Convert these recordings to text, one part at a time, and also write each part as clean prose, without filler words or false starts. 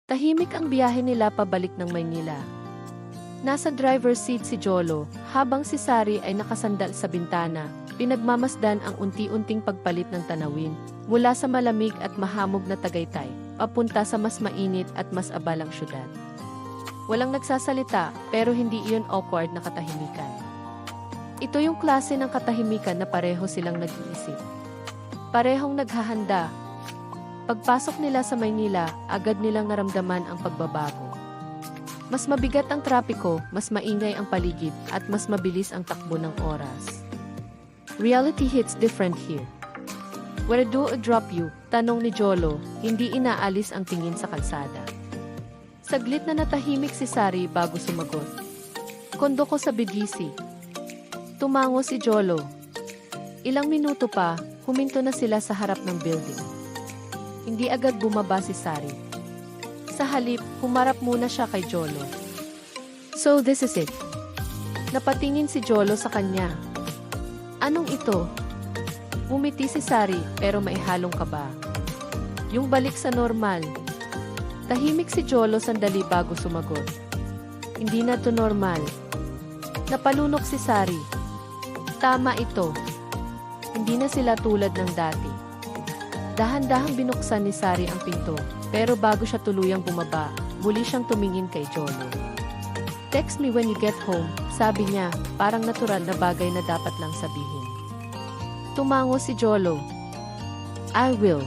Tahimik ang biyahe nila pabalik ng Maynila. Nasa driver's seat si Jolo, habang si Sari ay nakasandal sa bintana, pinagmamasdan ang unti-unting pagpalit ng tanawin, mula sa malamig at mahamog na Tagaytay, papunta sa mas mainit at mas abalang syudad. Walang nagsasalita, pero hindi iyon awkward na katahimikan. Ito yung klase ng katahimikan na pareho silang nag-iisip. Parehong naghahanda. Pagpasok nila sa Maynila, agad nilang naramdaman ang pagbabago. Mas mabigat ang trapiko, mas maingay ang paligid, at mas mabilis ang takbo ng oras. Reality hits different here. Where do I drop you? Tanong ni Jolo, hindi inaalis ang tingin sa kalsada. Saglit na natahimik si Sari bago sumagot. Kondo ko sa BGC. Tumango si Jolo. Ilang minuto pa, huminto na sila sa harap ng building. Hindi agad bumaba si Sari. Sa halip, humarap muna siya kay Jolo. So this is it. Napatingin si Jolo sa kanya. Anong ito? Umiti si Sari, pero may halong kaba. Yung balik sa normal. Tahimik si Jolo sandali bago sumagot. Hindi na to normal. Napalunok si Sari. Tama ito. Hindi na sila tulad ng dati. Dahan-dahang binuksan ni Sari ang pinto, pero bago siya tuluyang bumaba, muli siyang tumingin kay Jolo. Text me when you get home, sabi niya, parang natural na bagay na dapat lang sabihin. Tumango si Jolo. I will.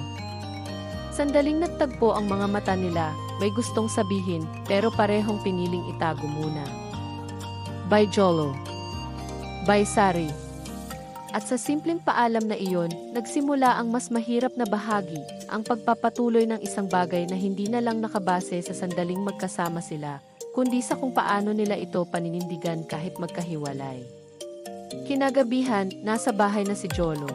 Sandaling nagtagpo ang mga mata nila, may gustong sabihin, pero parehong piniling itago muna. Bye Jolo. Bye Sari. At sa simpleng paalam na iyon, nagsimula ang mas mahirap na bahagi, ang pagpapatuloy ng isang bagay na hindi na lang nakabase sa sandaling magkasama sila, kundi sa kung paano nila ito paninindigan kahit magkahiwalay. Kinagabihan, nasa bahay na si Jolo.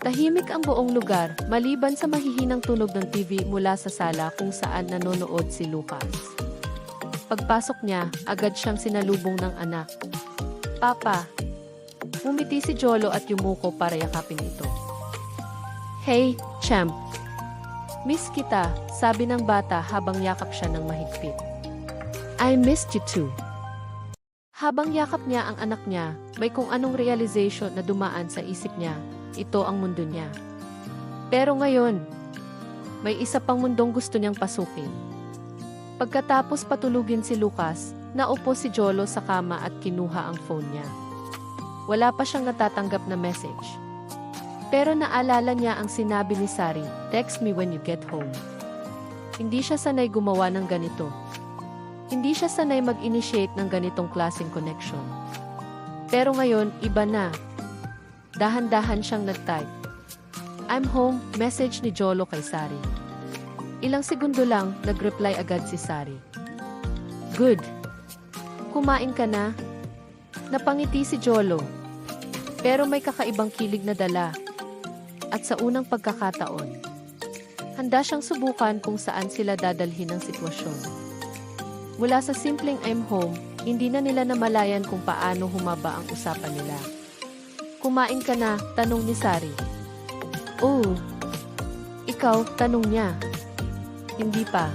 Tahimik ang buong lugar, maliban sa mahihinang tunog ng TV mula sa sala kung saan nanonood si Lucas. Pagpasok niya, agad siyang sinalubong ng anak. Papa. Umiti si Jolo at yumuko para yakapin ito. Hey, champ. Miss kita, sabi ng bata habang yakap siya ng mahigpit. I missed you too. Habang yakap niya ang anak niya, may kung anong realization na dumaan sa isip niya, ito ang mundo niya. Pero ngayon, may isa pang mundong gusto niyang pasukin. Pagkatapos patulugin si Lucas, naupo si Jolo sa kama at kinuha ang phone niya. Wala pa siyang natatanggap na message. Pero naalala niya ang sinabi ni Sari, text me when you get home. Hindi siya sanay gumawa ng ganito. Hindi siya sanay mag-initiate ng ganitong klaseng connection. Pero ngayon, iba na. Dahan-dahan siyang nag-type. I'm home, message ni Jolo kay Sari. Ilang segundo lang, nag-reply agad si Sari. Good. Kumain ka na? Napangiti si Jolo. Pero may kakaibang kilig na dala. At sa unang pagkakataon, handa siyang subukan kung saan sila dadalhin ang sitwasyon. Mula sa simpleng I'm home, hindi na nila namalayan kung paano humaba ang usapan nila. Kumain ka na, tanong ni Sari. Oh, ikaw, tanong niya. Hindi pa.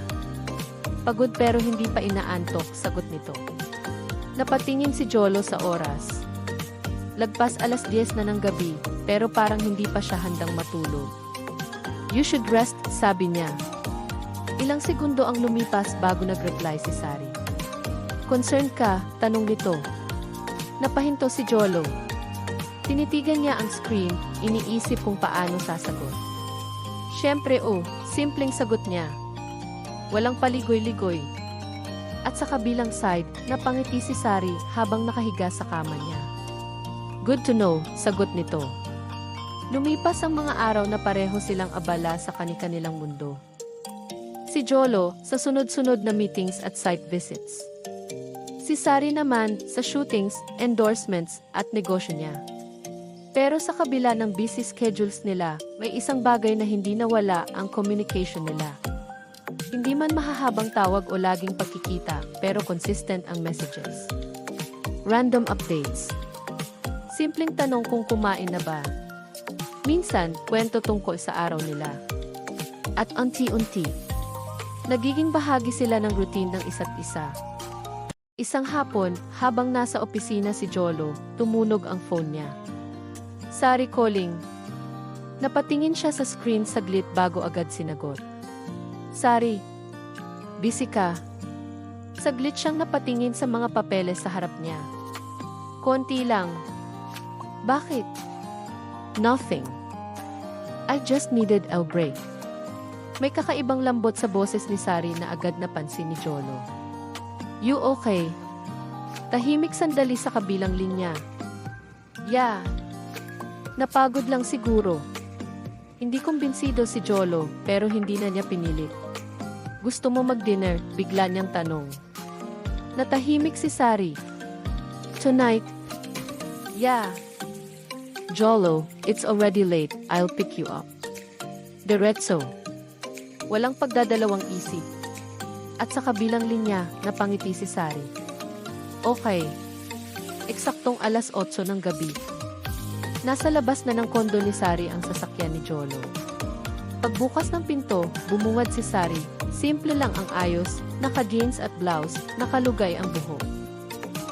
Pagod pero hindi pa inaantok, sagot nito. Napatingin si Jolo sa oras. Lagpas 10:00 na ng gabi, pero parang hindi pa siya handang matulog. You should rest, sabi niya. Ilang segundo ang lumipas bago nag-reply si Sari. Concerned ka, tanong nito. Napahinto si Jolo. Tinitigan niya ang screen, iniisip kung paano sasagot. Siyempre simpleng sagot niya. Walang paligoy-ligoy. At sa kabilang side, napangiti si Sari habang nakahiga sa kama niya. Good to know, sagot nito. Lumipas ang mga araw na pareho silang abala sa kani-kanilang mundo. Si Jolo, sa sunod-sunod na meetings at site visits. Si Sari naman, sa shootings, endorsements, at negosyo niya. Pero sa kabila ng busy schedules nila, may isang bagay na hindi nawala, ang communication nila. Hindi man mahahabang tawag o laging pagkikita, pero consistent ang messages. Random updates. Simpleng tanong kung kumain na ba. Minsan, kwento tungkol sa araw nila. At unti-unti, Nagiging bahagi sila ng routine ng isa't isa. Isang hapon, habang nasa opisina si Jolo, tumunog ang phone niya. Sari calling. Napatingin siya sa screen saglit bago agad sinagot. Sari, busy ka? Saglit siyang napatingin sa mga papeles sa harap niya. Konti lang. Bakit? Nothing. I just needed a break. May kakaibang lambot sa boses ni Sari na agad napansin ni Jolo. You okay? Tahimik sandali sa kabilang linya. Yeah. Napagod lang siguro. Hindi kumbinsido si Jolo pero hindi na niya pinilit. Gusto mo mag-dinner? Bigla niyang tanong. Natahimik si Sari. Tonight? Yeah. Jolo, it's already late. I'll pick you up. Diretso. Walang pagdadalawang isip. At sa kabilang linya, napangiti si Sari. Okay. Eksaktong alas 8 ng gabi. Nasa labas na ng kondo ni Sari ang sasakyan ni Jolo. Pagbukas ng pinto, bumungad si Sari. Simple lang ang ayos, naka-jeans at blouse, nakalugay ang buhok.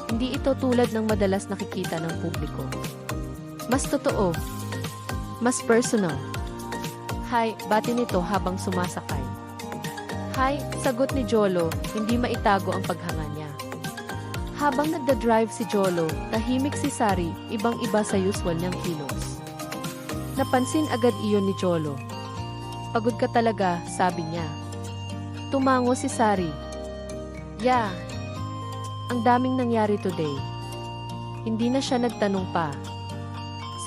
Hindi ito tulad ng madalas nakikita ng publiko. Mas totoo. Mas personal. Hi, bati nito habang sumasakay. Hi, sagot ni Jolo, hindi maitago ang paghanga niya. Habang nagda-drive si Jolo, tahimik si Sari, ibang-iba sa usual niyang kilos. Napansin agad iyon ni Jolo. Pagod ka talaga, sabi niya. Tumango si Sari. Yeah. Ang daming nangyari today. Hindi na siya nagtanong pa.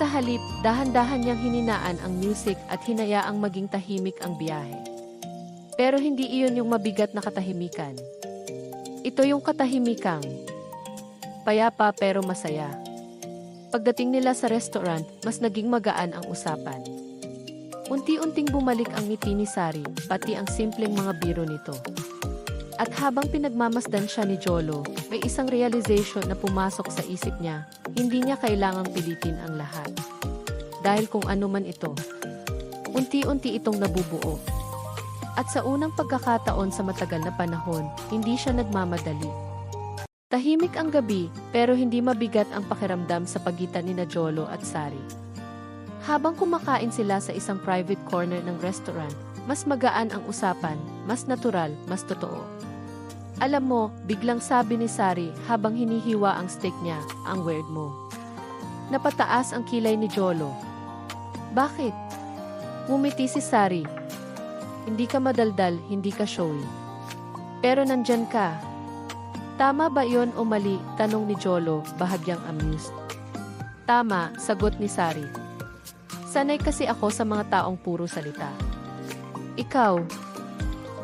Sa halip, dahan-dahan niyang hininaan ang music at hinayaang maging tahimik ang biyahe. Pero hindi iyon yung mabigat na katahimikan. Ito yung katahimikang payapa pero masaya. Pagdating nila sa restaurant, mas naging magaan ang usapan. Unti-unting bumalik ang ngiti ni Sari, pati ang simpleng mga biro nito. At habang pinagmamasdan siya ni Jolo, may isang realization na pumasok sa isip niya, hindi niya kailangang pilitin ang lahat. Dahil kung ano man ito, unti-unti itong nabubuo. At sa unang pagkakataon sa matagal na panahon, hindi siya nagmamadali. Tahimik ang gabi, pero hindi mabigat ang pakiramdam sa pagitan ni Jolo at Sari. Habang kumakain sila sa isang private corner ng restaurant, mas magaan ang usapan, mas natural, mas totoo. Alam mo, biglang sabi ni Sari habang hinihiwa ang steak niya, ang weird mo. Napataas ang kilay ni Jolo. Bakit? Ngumiti si Sari. Hindi ka madaldal, hindi ka showy. Pero nandyan ka. Tama ba yon o mali? Tanong ni Jolo, bahagyang amused. Tama, sagot ni Sari. Sanay kasi ako sa mga taong puro salita. Ikaw,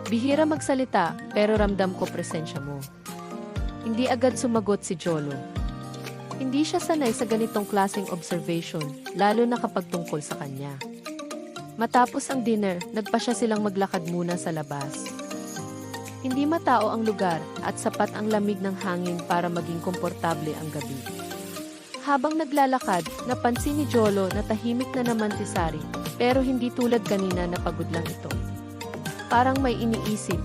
bihira magsalita pero ramdam ko presensya mo. Hindi agad sumagot si Jolo. Hindi siya sanay sa ganitong klaseng observation, lalo na kapag tungkol sa kanya. Matapos ang dinner, nagpa siya silang maglakad muna sa labas. Hindi matao ang lugar at sapat ang lamig ng hangin para maging komportable ang gabi. Habang naglalakad, napansin ni Jolo na tahimik na naman si Sari, pero hindi tulad kanina na pagod lang ito. Parang may iniisip.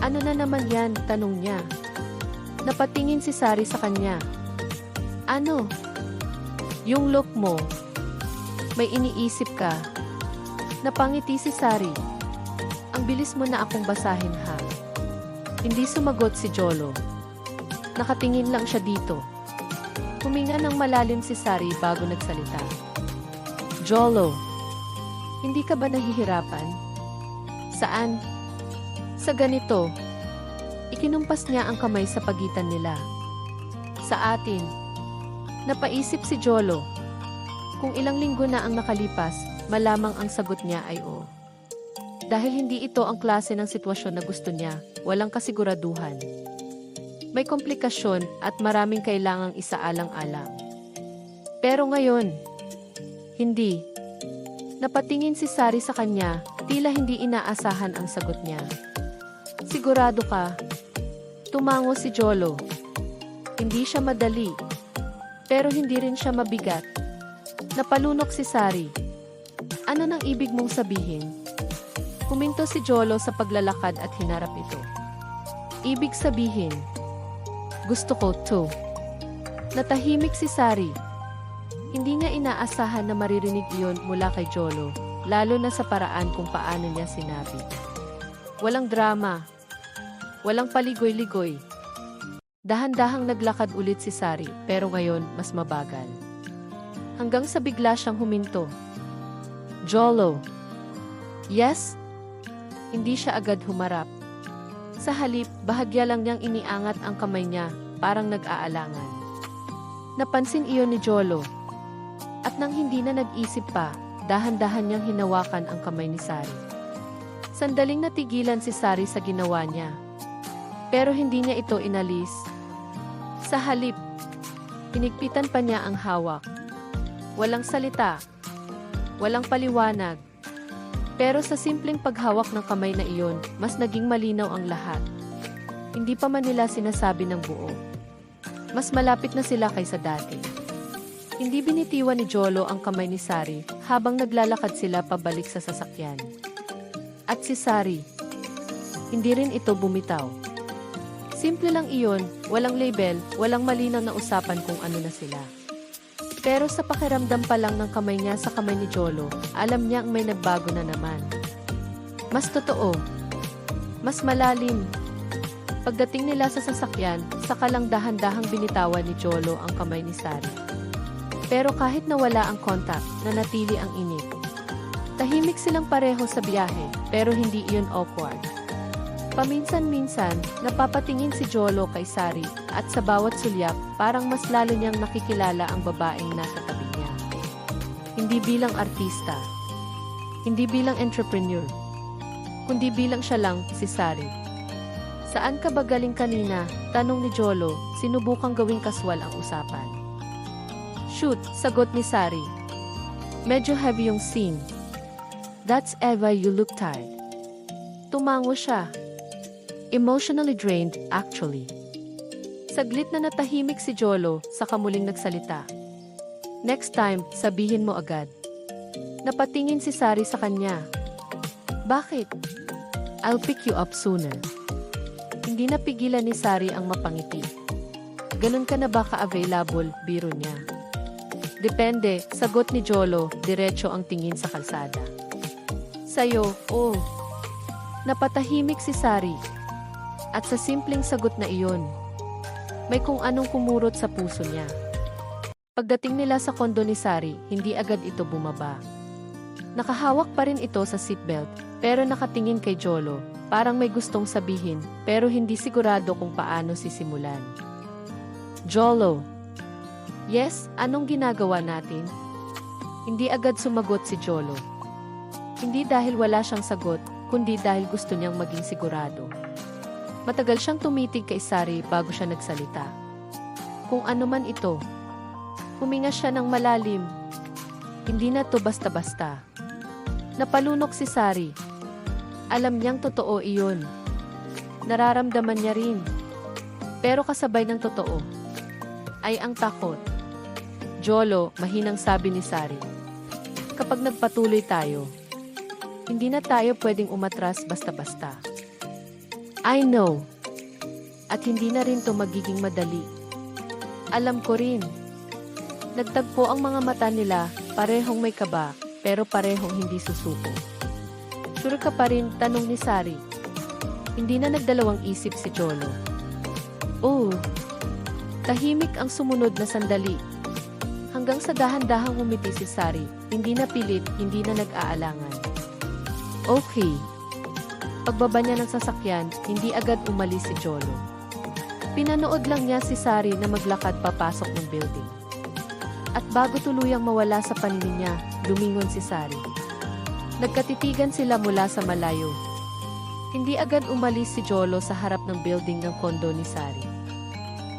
Ano na naman yan? Tanong niya. Napatingin si Sari sa kanya. Ano? Yung look mo. May iniisip ka. Napangiti si Sari. Ang bilis mo na akong basahin ha. Hindi sumagot si Jolo. Nakatingin lang siya dito. Huminga ng malalim si Sari bago nagsalita. Jolo, hindi ka ba nahihirapan? Saan? Sa ganito. Ikinumpas niya ang kamay sa pagitan nila. Sa atin. Napaisip si Jolo. Kung ilang linggo na ang nakalipas, malamang ang sagot niya ay oo. Dahil hindi ito ang klase ng sitwasyon na gusto niya, walang kasiguraduhan. May komplikasyon at maraming kailangang isaalang-alang. Pero ngayon, hindi. Napatingin si Sari sa kanya, tila hindi inaasahan ang sagot niya. Sigurado ka? Tumango si Jolo. Hindi siya madali, pero hindi rin siya mabigat. Napalunok si Sari. Ano nang ibig mong sabihin? Huminto si Jolo sa paglalakad at hinarap ito. Ibig sabihin, gusto ko to. Natahimik si Sari. Hindi niya inaasahan na maririnig iyon mula kay Jolo, lalo na sa paraan kung paano niya sinabi. Walang drama. Walang paligoy-ligoy. Dahan-dahang naglakad ulit si Sari, pero ngayon mas mabagal. Hanggang sa bigla siyang huminto. Jolo. Yes? Hindi siya agad humarap. Sa halip, bahagya lang niyang iniangat ang kamay niya, parang nag-aalangan. Napansin iyon ni Jolo. At nang hindi na nag-isip pa, dahan-dahan niyang hinawakan ang kamay ni Sari. Sandaling natigilan si Sari sa ginawa niya. Pero hindi niya ito inalis. Sa halip, hinigpitan pa niya ang hawak. Walang salita. Walang paliwanag. Pero sa simpleng paghawak ng kamay na iyon, mas naging malinaw ang lahat. Hindi pa man nila sinasabi ng buo. Mas malapit na sila kaysa dati. Hindi binitiwan ni Jolo ang kamay ni Sari habang naglalakad sila pabalik sa sasakyan. At si Sari, hindi rin ito bumitaw. Simple lang iyon, walang label, walang malinaw na usapan kung ano na sila. Pero sa pakiramdam pa lang ng kamay niya sa kamay ni Jolo, alam niyang may nagbago na naman. Mas totoo. Mas malalim. Pagdating nila sa sasakyan, saka lang dahan-dahang binitawan ni Jolo ang kamay ni Sari. Pero kahit nawala ang contact, nanatili ang init. Tahimik silang pareho sa biyahe, pero hindi iyon awkward. Paminsan-minsan, napapatingin si Jolo kay Sari, at sa bawat sulyak, parang mas lalo niyang nakikilala ang babaeng nasa tabi niya. Hindi bilang artista, hindi bilang entrepreneur, kundi bilang siya lang, si Sari. Saan ka ba galing kanina? Tanong ni Jolo, sinubukang gawing kaswal ang usapan. Shoot, sagot ni Sari. Medyo heavy yung scene. That's Eva, you look tired. Tumango siya. Emotionally drained, actually. Saglit na natahimik si Jolo, saka muling nagsalita. Next time, sabihin mo agad. Napatingin si Sari sa kanya. Bakit? I'll pick you up sooner. Hindi napigilan ni Sari ang mapangiti. Ganun ka na ba ka-available, biro niya. Depende, sagot ni Jolo, diretso ang tingin sa kalsada. Sa'yo, oh. Napatahimik si Sari. At sa simpleng sagot na iyon, may kung anong kumurot sa puso niya. Pagdating nila sa kondo ni Sari, hindi agad ito bumaba. Nakahawak pa rin ito sa seatbelt, pero nakatingin kay Jolo, parang may gustong sabihin, pero hindi sigurado kung paano sisimulan. Jolo. Yes, anong ginagawa natin? Hindi agad sumagot si Jolo. Hindi dahil wala siyang sagot, kundi dahil gusto niyang maging sigurado. Matagal siyang tumitig kay Sari bago siya nagsalita. Kung ano man ito. Huminga siya ng malalim. Hindi na to basta-basta. Napalunok si Sari. Alam niyang totoo iyon. Nararamdaman niya rin. Pero kasabay ng totoo ay ang takot. Jolo, mahinang sabi ni Sari. Kapag nagpatuloy tayo, hindi na tayo pwedeng umatras basta-basta. I know. At hindi na rin to magiging madali. Alam ko rin. Nagtagpo ang mga mata nila, parehong may kaba, pero parehong hindi susuko. Sure ka pa rin, tanong ni Sari. Hindi na nagdalawang isip si Jolo. Oh. Tahimik ang sumunod na sandali. Hanggang sa dahan-dahang umiti si Sari, hindi na pilit, hindi na nag-aalangan. Okay. Pagbaba niya ng sasakyan, hindi agad umalis si Jolo. Pinanood lang niya si Sari na maglakad papasok ng building. At bago tuluyang mawala sa paningin niya, lumingon si Sari. Nagkatitigan sila mula sa malayo. Hindi agad umalis si Jolo sa harap ng building ng kondo ni Sari.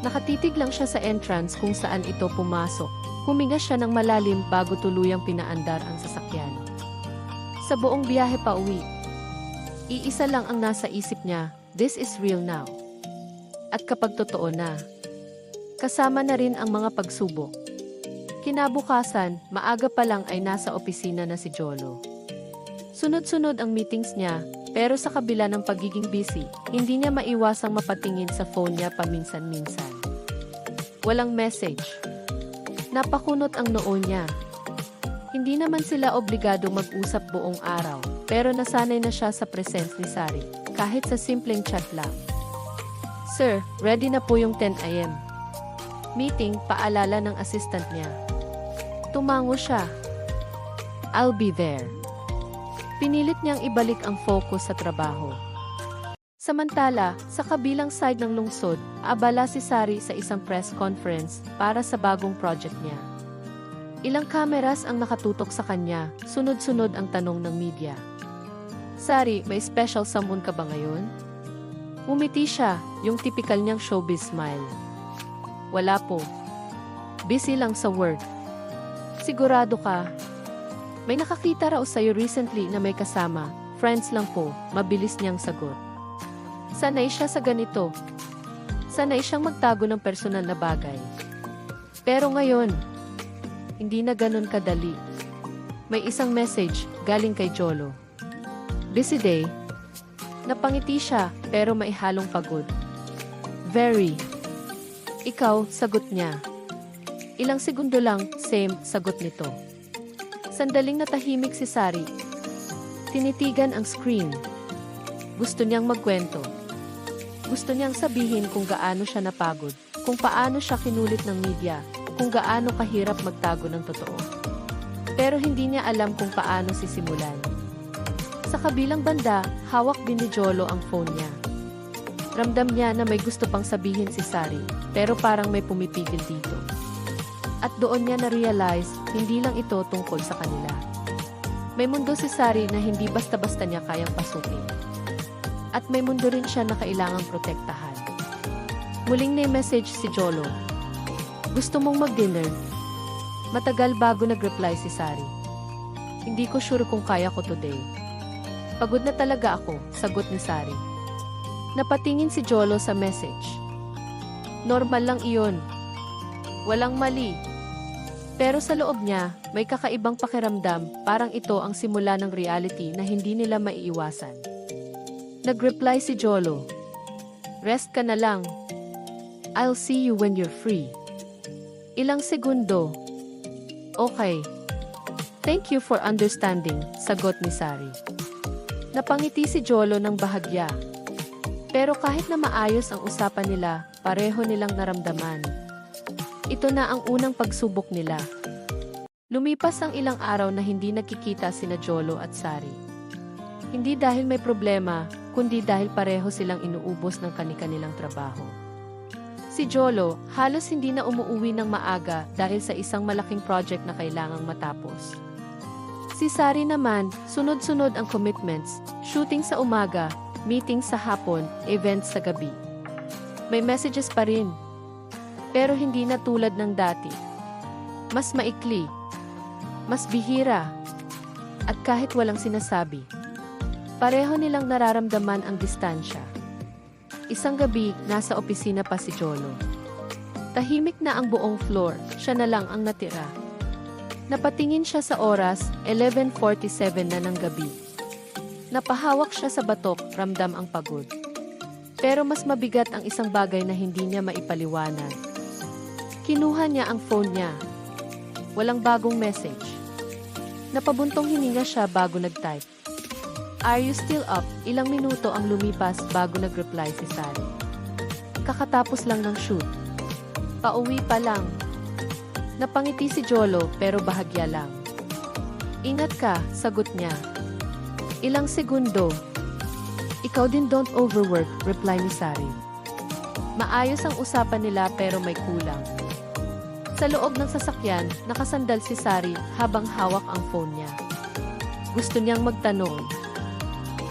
Nakatitig lang siya sa entrance kung saan ito pumasok. Huminga siya ng malalim bago tuluyang pinaandar ang sasakyan. Sa buong biyahe pa uwi, iisa lang ang nasa isip niya, this is real now. At kapag totoo na, kasama na rin ang mga pagsubok. Kinabukasan, maaga pa lang ay nasa opisina na si Jolo. Sunod-sunod ang meetings niya, pero sa kabila ng pagiging busy, hindi niya maiwasang mapatingin sa phone niya paminsan-minsan. Walang message. Napakunot ang noo niya. Hindi naman sila obligado mag-usap buong araw, pero nasanay na siya sa presence ni Sari, kahit sa simpleng chat lang. Sir, ready na po yung 10 AM. Meeting, paalala ng assistant niya. Tumango siya. I'll be there. Pinilit niyang ibalik ang focus sa trabaho. Samantala, sa kabilang side ng lungsod, abala si Sari sa isang press conference para sa bagong project niya. Ilang kameras ang nakatutok sa kanya, sunod-sunod ang tanong ng media. Sari, may special someone ka ba ngayon? Umiti siya, yung typical niyang showbiz smile. Wala po. Busy lang sa work. Sigurado ka? May nakakita raw sa'yo recently na may kasama. Friends lang po, mabilis niyang sagot. Sanay siya sa ganito. Sanay siyang magtago ng personal na bagay. Pero ngayon, hindi na ganun kadali. May isang message galing kay Jolo. Busy day. Napangiti siya pero may halong pagod. Very. Ikaw, sagot niya. Ilang segundo lang, same, sagot nito. Sandaling natahimik si Sari. Tinitigan ang screen. Gusto niyang magkwento. Gusto niyang sabihin kung gaano siya napagod, kung paano siya kinulit ng media, kung gaano kahirap magtago ng totoo. Pero hindi niya alam kung paano sisimulan. Sa kabilang banda, hawak din ni Jolo ang phone niya. Ramdam niya na may gusto pang sabihin si Sari, pero parang may pumipigil dito. At doon niya na-realize, hindi lang ito tungkol sa kanila. May mundo si Sari na hindi basta-basta niya kayang pasukin. At may mundo rin siya na kailangang protektahan. Muling na-message si Jolo. Gusto mong mag-dinner? Matagal bago nag-reply si Sari. Hindi ko sure kung kaya ko today. Pagod na talaga ako, sagot ni Sari. Napatingin si Jolo sa message. Normal lang iyon. Walang mali. Pero sa loob niya, may kakaibang pakiramdam, parang ito ang simula ng reality na hindi nila maiiwasan. Nag-reply si Jolo. Rest ka na lang. I'll see you when you're free. Ilang segundo. Okay. Thank you for understanding, sagot ni Sari. Napangiti si Jolo ng bahagya. Pero kahit na maayos ang usapan nila, pareho nilang naramdaman. Ito na ang unang pagsubok nila. Lumipas ang ilang araw na hindi nakikita sina Jolo at Sari. Hindi dahil may problema, kundi dahil pareho silang inuubos ng kani-kanilang trabaho. Si Jolo, halos hindi na umuuwi ng maaga dahil sa isang malaking project na kailangang matapos. Si Sari naman, sunod-sunod ang commitments, shooting sa umaga, meeting sa hapon, events sa gabi. May messages pa rin. Pero hindi na tulad ng dati. Mas maikli. Mas bihira. At kahit walang sinasabi. Pareho nilang nararamdaman ang distansya. Isang gabi, nasa opisina pa si Jolo. Tahimik na ang buong floor, siya na lang ang natira. Napatingin siya sa oras, 11:47 na ng gabi. Napahawak siya sa batok, ramdam ang pagod. Pero mas mabigat ang isang bagay na hindi niya maipaliwanag. Kinuha niya ang phone niya. Walang bagong message. Napabuntong hininga siya bago nag-type. Are you still up? Ilang minuto ang lumipas bago nag-reply si Sari. Kakatapos lang ng shoot. Pauwi pa lang. Napangiti si Jolo pero bahagya lang. Ingat ka, sagot niya. Ilang segundo. Ikaw din don't overwork, reply ni Sari. Maayos ang usapan nila pero may kulang. Sa loob ng sasakyan, nakasandal si Sari habang hawak ang phone niya. Gusto niyang magtanong.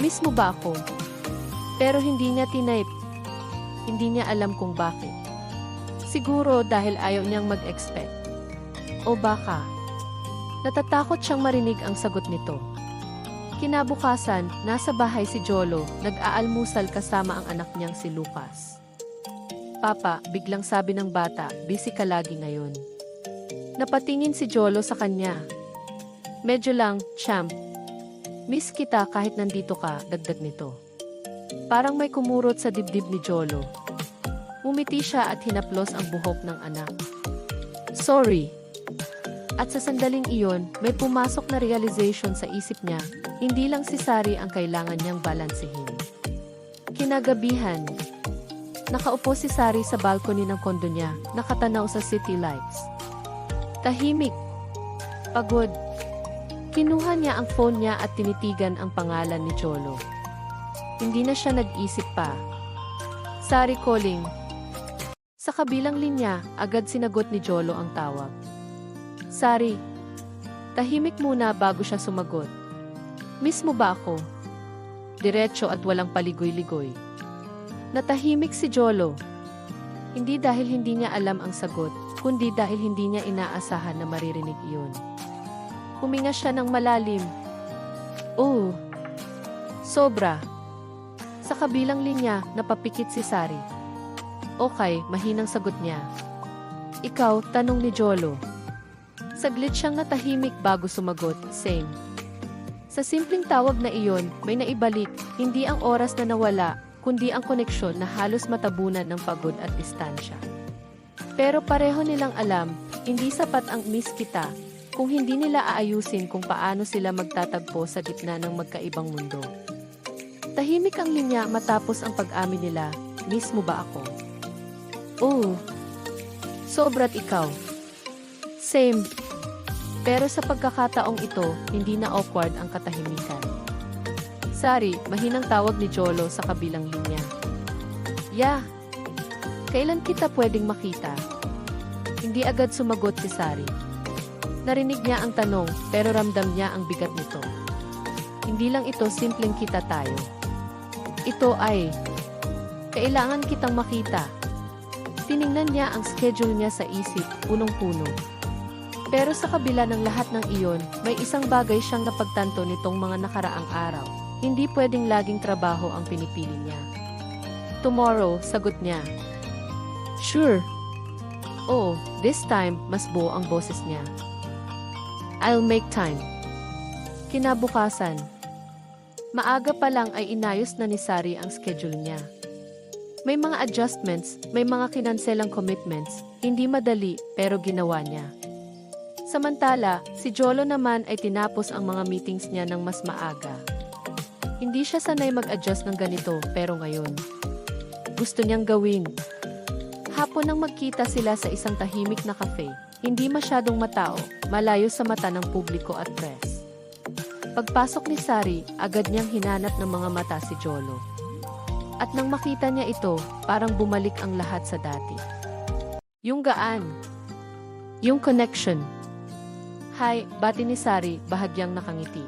Miss mo ba ako? Pero hindi niya tinype. Hindi niya alam kung bakit. Siguro dahil ayaw niyang mag-expect. O baka, natatakot siyang marinig ang sagot nito. Kinabukasan, nasa bahay si Jolo, nag-aalmusal kasama ang anak niyang si Lucas. Papa, biglang sabi ng bata, busy ka lagi ngayon. Napatingin si Jolo sa kanya. Medyo lang, champ. Miss kita kahit nandito ka, dagdag nito. Parang may kumurot sa dibdib ni Jolo. Umiti siya at hinaplos ang buhok ng anak. Sorry. At sa sandaling iyon, may pumasok na realization sa isip niya, hindi lang si Sari ang kailangan niyang balansehin. Kinagabihan, nakaupo si Sari sa balcony ng kondo niya, nakatanaw sa city lights. Tahimik. Pagod. Kinuha niya ang phone niya at tinitigan ang pangalan ni Jolo. Hindi na siya nag-isip pa. Sari calling. Sa kabilang linya, agad sinagot ni Jolo ang tawag. Sari. Tahimik muna bago siya sumagot. Miss mo ba ako? Diretso at walang paligoy-ligoy. Natahimik si Jolo. Hindi dahil hindi niya alam ang sagot, kundi dahil hindi niya inaasahan na maririnig iyon. Huminga siya ng malalim. Oh, sobra. Sa kabilang linya, napapikit si Sari. Okay, mahinang sagot niya. Ikaw, tanong ni Jolo. Saglit siyang natahimik bago sumagot, same. Sa simpleng tawag na iyon, may naibalik, hindi ang oras na nawala, kundi ang koneksyon na halos matabunan ng pagod at distansya. Pero pareho nilang alam, hindi sapat ang miss kita, kung hindi nila aayusin kung paano sila magtatagpo sa gitna ng magkaibang mundo. Tahimik ang linya matapos ang pag-amin nila, miss mo ba ako? Oh, sobra't ikaw. Same. Pero sa pagkakataong ito, hindi na awkward ang katahimikan. Sari, mahinang tawag ni Jolo sa kabilang linya. Yeah. Kailan kita pwedeng makita? Hindi agad sumagot si Sari. Narinig niya ang tanong, pero ramdam niya ang bigat nito. Hindi lang ito simpleng kita tayo. Ito ay, kailangan kitang makita. Tiningnan niya ang schedule niya sa isip, punong-puno. Pero sa kabila ng lahat ng iyon, may isang bagay siyang napagtanto nitong mga nakaraang araw. Hindi pwedeng laging trabaho ang pinipili niya. Tomorrow, sagot niya. Sure. Oh, this time, mas buo ang boses niya. I'll make time. Kinabukasan. Maaga pa lang ay inayos na ni Sari ang schedule niya. May mga adjustments, may mga kinanselang commitments, hindi madali pero ginawa niya. Samantala, si Jolo naman ay tinapos ang mga meetings niya ng mas maaga. Hindi siya sanay mag-adjust ng ganito pero ngayon, gusto niyang gawin. Hapon nang magkita sila sa isang tahimik na cafe, hindi masyadong matao, malayo sa mata ng publiko at press. Pagpasok ni Sari, agad niyang hinanap ng mga mata si Jolo. At nang makita niya ito, parang bumalik ang lahat sa dati. Yung gaan. Yung connection. Hi, bati ni Sari, bahagyang nakangiti.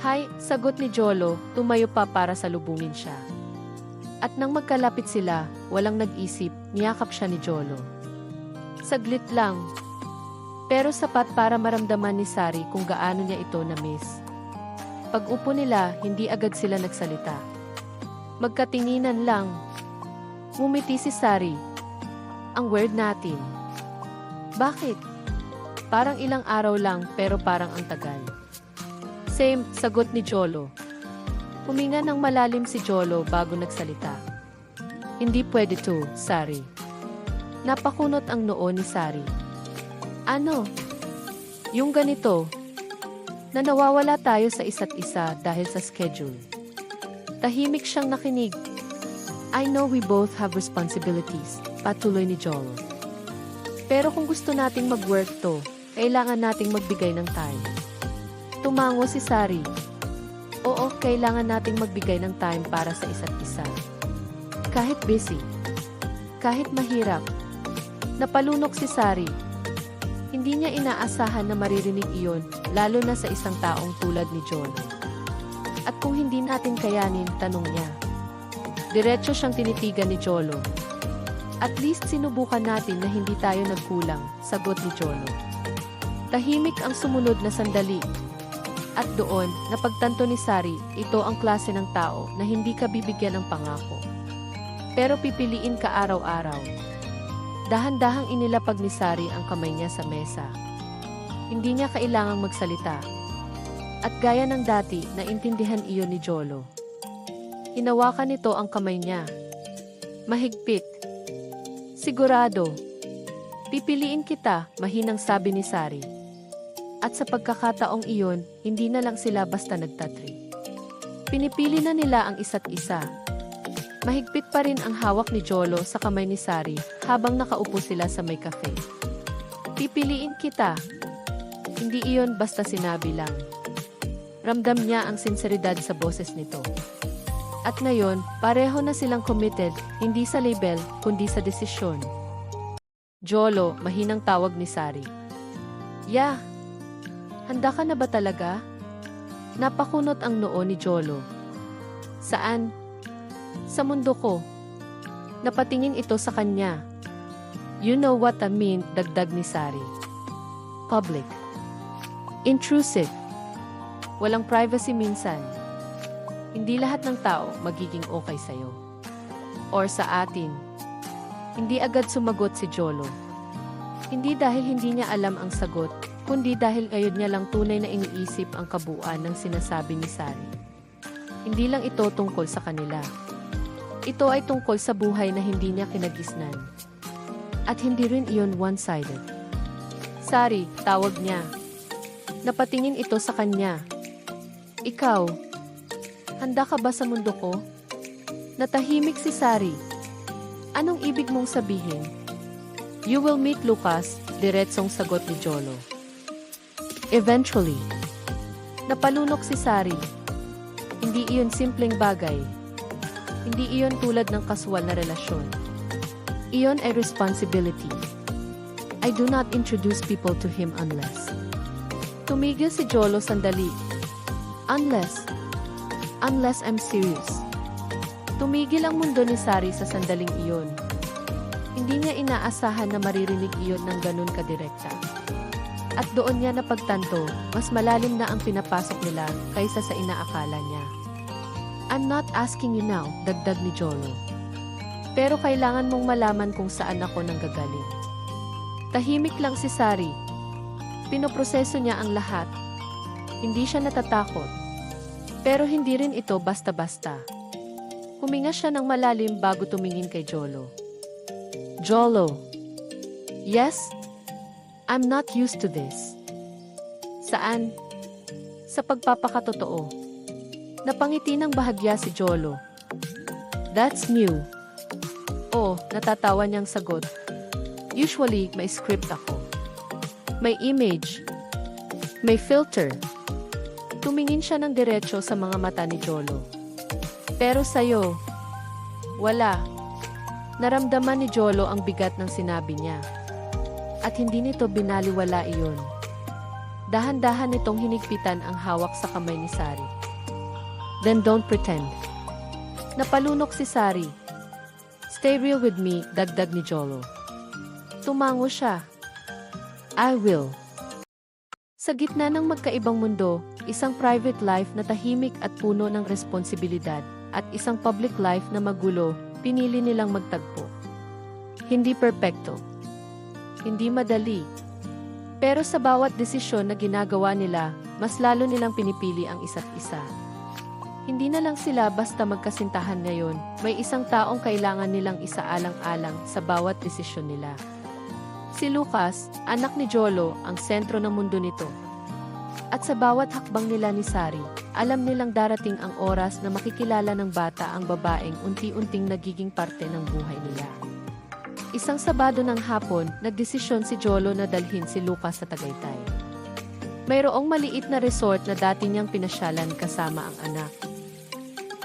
Hi, sagot ni Jolo, tumayo pa para salubungin siya. At nang magkalapit sila, walang nag-isip, niyakap siya ni Jolo. Saglit lang. Pero sapat para maramdaman ni Sari kung gaano niya ito na-miss. Pag-upo nila, hindi agad sila nagsalita. Magkatinginan lang. Ngumiti si Sari. Ang weird natin. Bakit? Parang ilang araw lang pero parang ang tagal. Same, sagot ni Jolo. Huminga ng malalim si Jolo bago nagsalita. Hindi pwede to, Sari. Napakunot ang noo ni Sari. Ano? Yung ganito, na nawawala tayo sa isa't isa dahil sa schedule. Tahimik siyang nakinig. I know we both have responsibilities, patuloy ni Jolo. Pero kung gusto nating mag-work to, kailangan nating magbigay ng time. Tumango si Sari. Oo, kailangan nating magbigay ng time para sa isa't isa. Kahit busy. Kahit mahirap. Napalunok si Sari. Hindi niya inaasahan na maririnig iyon, lalo na sa isang taong tulad ni Jolo. At kung hindi natin kayanin, tanong niya. Diretso siyang tinitigan ni Jolo. At least sinubukan natin na hindi tayo nagkulang, sagot ni Jolo. Tahimik ang sumunod na sandali. At doon, napagtanto ni Sari, ito ang klase ng tao na hindi ka bibigyan ng pangako. Pero pipiliin ka araw-araw. Dahan-dahang inilapag ni Sari ang kamay niya sa mesa. Hindi niya kailangang magsalita. At gaya ng dati, naintindihan iyon ni Jolo. Hinawakan nito ang kamay niya. Mahigpit. Sigurado. Pipiliin kita, mahinang sabi ni Sari. At sa pagkakataong iyon, hindi na lang sila basta nagtatri. Pinipili na nila ang isa't isa. Mahigpit pa rin ang hawak ni Jolo sa kamay ni Sari habang nakaupo sila sa may cafe. Pipiliin kita. Hindi iyon basta sinabi lang. Ramdam niya ang sinseridad sa boses nito. At ngayon, pareho na silang committed, hindi sa label, kundi sa desisyon. Jolo, mahinang tawag ni Sari. Yeah. Handa ka na ba talaga? Napakunot ang noo ni Jolo. Saan? Sa mundo ko. Napatingin ito sa kanya. You know what I mean, dagdag ni Sari. Public. Intrusive. Walang privacy minsan. Hindi lahat ng tao magiging okay sa'yo. Or sa atin. Hindi agad sumagot si Jolo. Hindi dahil hindi niya alam ang sagot, kundi dahil ngayon niya lang tunay na iniisip ang kabuuan ng sinasabi ni Sari. Hindi lang ito tungkol sa kanila. Ito ay tungkol sa buhay na hindi niya kinagisnan. At hindi rin iyon one-sided. Sari, tawag niya. Napatingin ito sa kanya. Ikaw, handa ka ba sa mundo ko? Natahimik si Sari. Anong ibig mong sabihin? You will meet Lucas, diretsong sagot ni Jolo. Eventually. Napalunok si Sari. Hindi iyon simpleng bagay. Hindi iyon tulad ng kasual na relasyon. Iyon ay responsibility. I do not introduce people to him unless. Tumigil si Jolo sandali. Unless I'm serious. Tumigil ang mundo ni Sari sa sandaling iyon. Hindi niya inaasahan na maririnig iyon ng ganun kadirekta. At doon niya napagtanto, mas malalim na ang pinapasok nila kaysa sa inaakala niya. I'm not asking you now, dagdag ni Jolo. Pero kailangan mong malaman kung saan ako nanggagaling. Tahimik lang si Sari. Pinoproseso niya ang lahat. Hindi siya natatakot. Pero hindi rin ito basta-basta. Huminga siya ng malalim bago tumingin kay Jolo. Jolo. Yes? I'm not used to this. Saan? Sa pagpapakatotoo. Napangiti ng bahagya si Jolo. That's new. Oh, natatawa niyang sagot. Usually, may script ako. May image. May filter. Tumingin siya ng diretso sa mga mata ni Jolo. Pero sa'yo, wala. Naramdaman ni Jolo ang bigat ng sinabi niya. At hindi nito binaliwala iyon. Dahan-dahan nitong hinigpitan ang hawak sa kamay ni Sari. Then don't pretend. Napalunok si Sari. Stay real with me, dagdag ni Jolo. Tumango siya. I will. Sa gitna ng magkaibang mundo, isang private life na tahimik at puno ng responsibilidad, at isang public life na magulo, pinili nilang magtagpo. Hindi perpekto. Hindi madali. Pero sa bawat desisyon na ginagawa nila, mas lalo nilang pinipili ang isa't isa. Hindi na lang sila basta magkasintahan ngayon, may isang taong kailangan nilang isaalang-alang sa bawat desisyon nila. Si Lucas, anak ni Jolo, ang sentro ng mundo nito. At sa bawat hakbang nila ni Sari, alam nilang darating ang oras na makikilala ng bata ang babaeng unti-unting nagiging parte ng buhay nila. Isang Sabado ng hapon, nagdesisyon si Jolo na dalhin si Lucas sa Tagaytay. Mayroong maliit na resort na dati niyang pinasyalan kasama ang anak.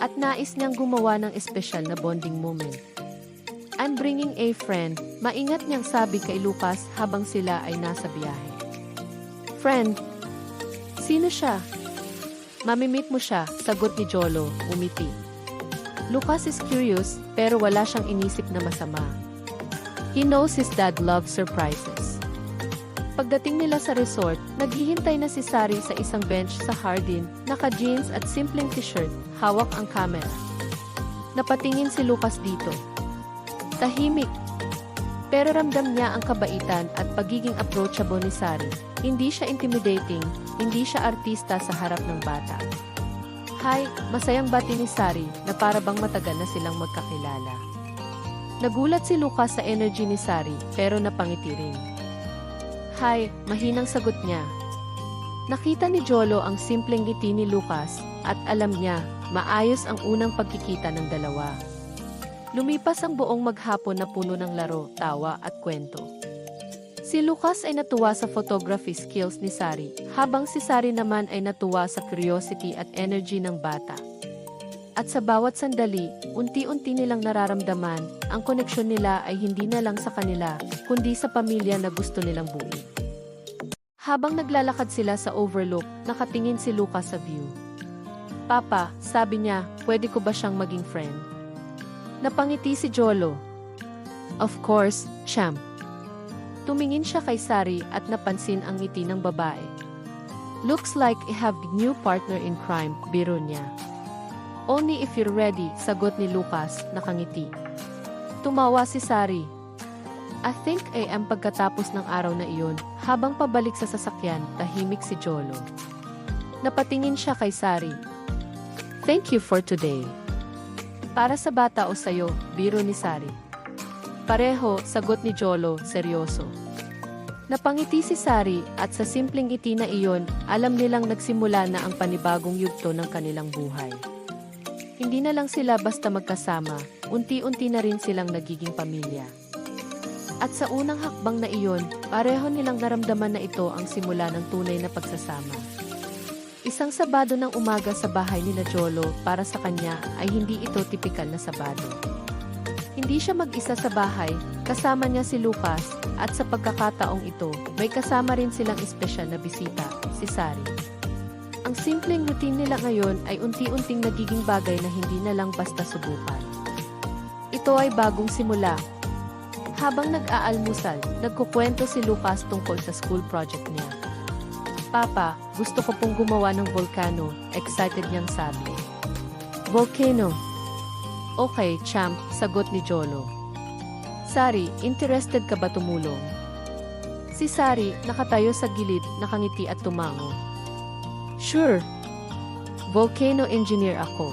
At nais niyang gumawa ng espesyal na bonding moment. I'm bringing a friend, maingat niyang sabi kay Lucas habang sila ay nasa biyahe. Friend? Sino siya? Mamimit mo siya, sagot ni Jolo, umiti. Lucas is curious, pero wala siyang inisip na masama. He knows his dad loves surprises. Pagdating nila sa resort, naghihintay na si Sari sa isang bench sa hardin, naka-jeans at simpleng t-shirt, hawak ang camera. Napatingin si Lucas dito. Tahimik. Pero ramdam niya ang kabaitan at pagiging approachable ni Sari. Hindi siya intimidating, hindi siya artista sa harap ng bata. Hi, masayang bati ni Sari na para bang matagal na silang magkakilala. Nagulat si Lucas sa energy ni Sari pero napangiti rin. Hi, mahinang sagot niya. Nakita ni Jolo ang simpleng ngiti ni Lucas at alam niya, maayos ang unang pagkikita ng dalawa. Lumipas ang buong maghapon na puno ng laro, tawa at kwento. Si Lucas ay natuwa sa photography skills ni Sari, habang si Sari naman ay natuwa sa curiosity at energy ng bata. At sa bawat sandali, unti-unti nilang nararamdaman, ang koneksyon nila ay hindi na lang sa kanila, kundi sa pamilya na gusto nilang buuin. Habang naglalakad sila sa overlook, nakatingin si Lucas sa view. Papa, sabi niya, pwede ko ba siyang maging friend? Napangiti si Jolo. Of course, champ. Tumingin siya kay Sari at napansin ang ngiti ng babae. Looks like I have a new partner in crime, biro niya. Only if you're ready, sagot ni Lucas, nakangiti. Tumawa si Sari. I think I am pagkatapos ng araw na iyon, habang pabalik sa sasakyan, tahimik si Jolo. Napatingin siya kay Sari. Thank you for today. Para sa bata o sayo, biro ni Sari. Pareho, sagot ni Jolo, seryoso. Napangiti si Sari at sa simpleng ngiti na iyon, alam nilang nagsimula na ang panibagong yugto ng kanilang buhay. Hindi na lang sila basta magkasama, unti-unti na rin silang nagiging pamilya. At sa unang hakbang na iyon, pareho nilang naramdaman na ito ang simula ng tunay na pagsasama. Isang Sabado ng umaga sa bahay nila Jolo, para sa kanya ay hindi ito tipikal na Sabado. Hindi siya mag-isa sa bahay, kasama niya si Lucas, at sa pagkakataong ito, may kasama rin silang espesyal na bisita, si Sari. Ang simpleng routine nila ngayon ay unti-unting nagiging bagay na hindi na lang basta subukan. Ito ay bagong simula. Habang nag-aalmusal, nagkukwento si Lucas tungkol sa school project niya. Papa, gusto ko pong gumawa ng volcano, excited niyang sabi. Volcano. Okay, champ, sagot ni Jolo. Sari, interested ka ba tumulong? Si Sari, nakatayo sa gilid, nakangiti at tumango. Sure. Volcano engineer ako.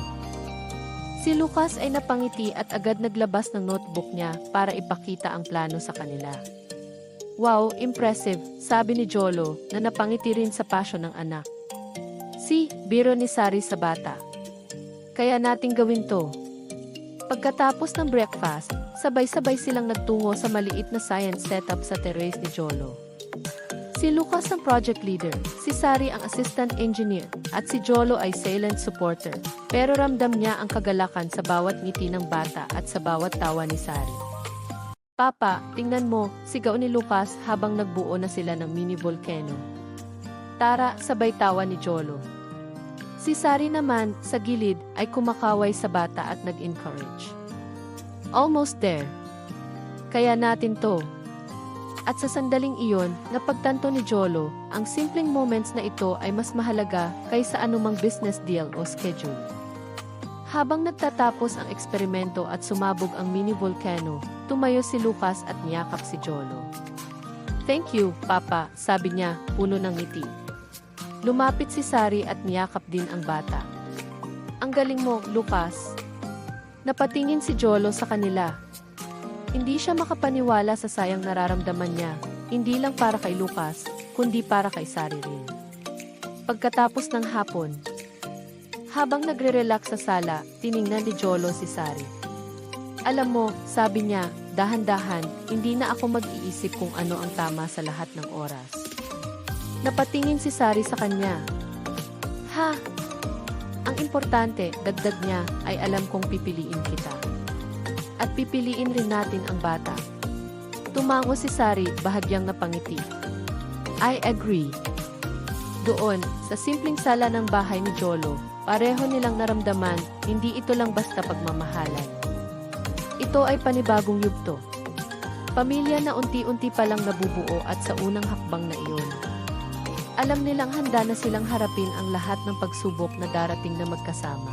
Si Lucas ay napangiti at agad naglabas ng notebook niya para ipakita ang plano sa kanila. Wow, impressive, sabi ni Jolo na napangiti rin sa passion ng anak. Biro ni Sari sa bata. Kaya nating gawin to. Pagkatapos ng breakfast, sabay-sabay silang nagtungo sa maliit na science setup sa terrace ni Jolo. Si Lucas ang project leader, si Sari ang assistant engineer, at si Jolo ay silent supporter. Pero ramdam niya ang kagalakan sa bawat ngiti ng bata at sa bawat tawa ni Sari. Papa, tingnan mo, sigaw ni Lucas habang nagbuo na sila ng mini volcano. Tara, sabay tawa ni Jolo. Si Sari naman, sa gilid, ay kumakaway sa bata at nag-encourage. Almost there. Kaya natin to. At sa sandaling iyon, napagtanto ni Jolo, ang simpleng moments na ito ay mas mahalaga kaysa anumang business deal o schedule. Habang nagtatapos ang eksperimento at sumabog ang mini volcano, tumayo si Lucas at niyakap si Jolo. Thank you, Papa, sabi niya, puno ng ngiti. Lumapit si Sari at niyakap din ang bata. Ang galing mo, Lucas. Napatingin si Jolo sa kanila. Hindi siya makapaniwala sa sayang nararamdaman niya, hindi lang para kay Lucas, kundi para kay Sari rin. Pagkatapos ng hapon, habang nagre-relax sa sala, tiningnan ni Jolo si Sari. Alam mo, sabi niya, dahan-dahan, hindi na ako mag-iisip kung ano ang tama sa lahat ng oras. Napatingin si Sari sa kanya. Ha? Ang importante, dagdag niya, ay alam kong pipiliin kita. At pipiliin rin natin ang bata. Tumango si Sari, bahagyang napangiti. I agree. Doon, sa simpleng sala ng bahay ni Jolo, pareho nilang naramdaman, hindi ito lang basta pagmamahalan. Ito ay panibagong yugto. Pamilya na unti-unti palang nabubuo at sa unang hakbang na iyon. Alam nilang handa na silang harapin ang lahat ng pagsubok na darating na magkasama.